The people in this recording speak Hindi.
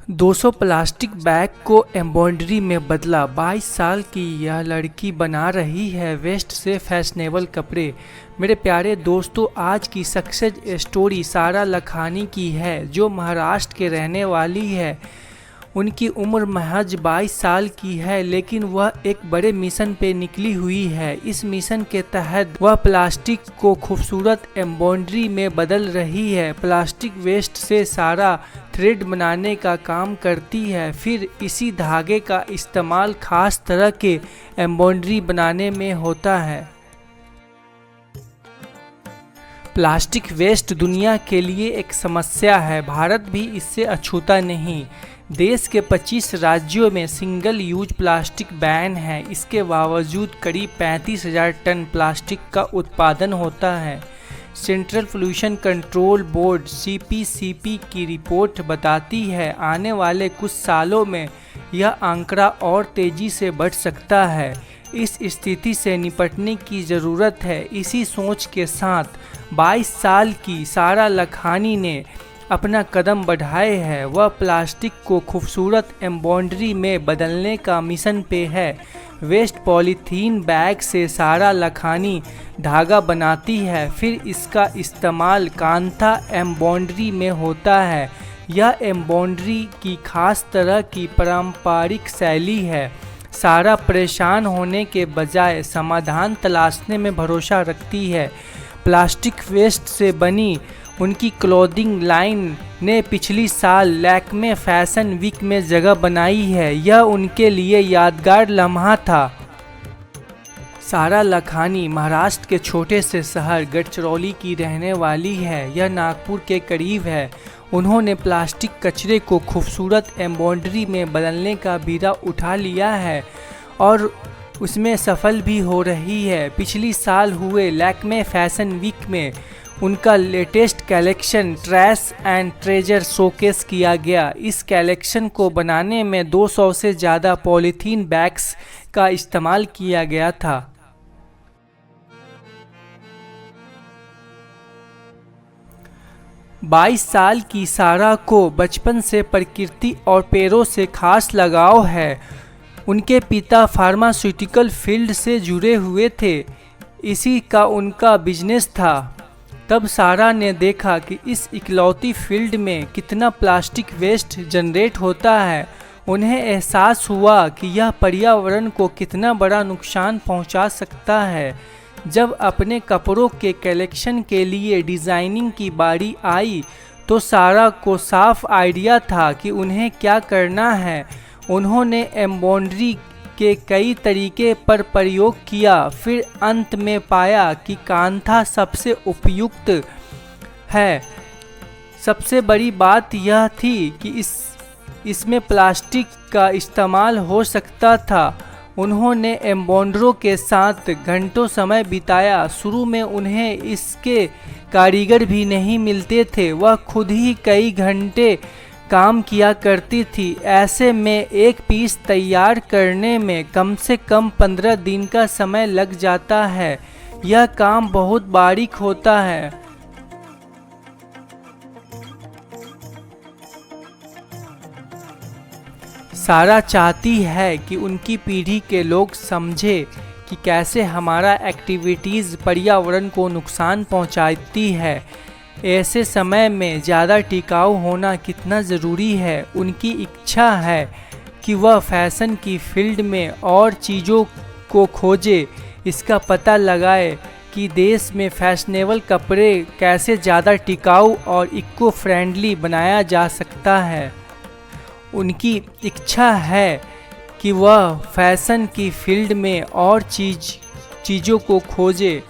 200 प्लास्टिक बैग को एम्ब्रॉयडरी में बदला। 22 साल की यह लड़की बना रही है वेस्ट से फैशनेबल कपड़े। मेरे प्यारे दोस्तों, आज की सक्सेस स्टोरी सारा लखानी की है, जो महाराष्ट्र के रहने वाली है। उनकी उम्र महज 22 साल की है, लेकिन वह एक बड़े मिशन पे निकली हुई है। इस मिशन के तहत वह प्लास्टिक को खूबसूरत एम्ब्रॉयडरी में बदल रही है। प्लास्टिक वेस्ट से सारा थ्रेड बनाने का काम करती है, फिर इसी धागे का इस्तेमाल खास तरह के एम्ब्रॉयडरी बनाने में होता है। प्लास्टिक वेस्ट दुनिया के लिए एक समस्या है, भारत भी इससे अछूता नहीं। देश के 25 राज्यों में सिंगल यूज प्लास्टिक बैन है। इसके बावजूद करीब 35,000 टन प्लास्टिक का उत्पादन होता है। Central pollution control board (CPCB) की रिपोर्ट बताती है, आने वाले कुछ सालों में यह आंकड़ा और तेजी से बढ़ सकता है। इस स्थिति से निपटने की ज़रूरत है। इसी सोच के साथ 22 साल की सारा लखानी ने अपना कदम बढ़ाए है। वह प्लास्टिक को खूबसूरत एम्ब्रॉयडरी में बदलने का मिशन पे है। वेस्ट पॉलीथीन बैग से सारा लखानी धागा बनाती है, फिर इसका इस्तेमाल कांथा एम्ब्रॉयडरी में होता है। यह एम्ब्रॉयडरी की खास तरह की पारंपरिक शैली है। सारा परेशान होने के बजाय समाधान तलाशने में भरोसा रखती है। प्लास्टिक वेस्ट से बनी उनकी क्लोथिंग लाइन ने पिछली साल लैक्मे फैशन वीक में जगह बनाई है। यह उनके लिए यादगार लम्हा था। सारा लखानी महाराष्ट्र के छोटे से शहर गढ़चिरौली की रहने वाली है। यह नागपुर के करीब है। उन्होंने प्लास्टिक कचरे को खूबसूरत एम्ब्रॉयडरी में बदलने का बीड़ा उठा लिया है और उसमें सफल भी हो रही है। पिछली साल हुए लैक्मे फैशन वीक में उनका latest collection trash and treasure showcase किया गया। इस कलेक्शन को बनाने में 200 से ज़्यादा पॉलीथीन बैग्स का इस्तेमाल किया गया था। बाईस साल की सारा को बचपन से प्रकृति और पेड़ों से खास लगाव है। उनके पिता फार्मास्यूटिकल फील्ड से जुड़े हुए थे, इसी का उनका बिजनेस था। तब सारा ने देखा कि इस इकलौती फील्ड में कितना प्लास्टिक वेस्ट जनरेट होता है। उन्हें एहसास हुआ कि यह पर्यावरण को कितना बड़ा नुकसान पहुंचा सकता है। जब अपने कपड़ों के कलेक्शन के लिए डिज़ाइनिंग की बारी आई तो सारा को साफ आइडिया था कि उन्हें क्या करना है। उन्होंने एम्ब्रॉयडरी के कई तरीके पर प्रयोग किया, फिर अंत में पाया कि कांथा सबसे उपयुक्त है। सबसे बड़ी बात यह थी कि इसमें प्लास्टिक का इस्तेमाल हो सकता था। उन्होंने एम्ब्रॉयडरों के साथ घंटों समय बिताया। शुरू में उन्हें इसके कारीगर भी नहीं मिलते थे। वह खुद ही कई घंटे काम किया करती थी। ऐसे में एक पीस तैयार करने में कम से कम 15 दिन का समय लग जाता है। यह काम बहुत बारीक होता है। सारा चाहती है कि उनकी पीढ़ी के लोग समझे कि कैसे हमारा एक्टिविटीज़ पर्यावरण को नुकसान पहुंचाती है। ऐसे समय में ज़्यादा टिकाऊ होना कितना ज़रूरी है। उनकी इच्छा है कि वह फैशन की फील्ड में और चीज़ों को खोजे, इसका पता लगाए कि देश में फैशनेबल कपड़े कैसे ज़्यादा टिकाऊ और इको फ्रेंडली बनाया जा सकता है। उनकी इच्छा है कि वह फैशन की फील्ड में और चीज़ों को खोजे,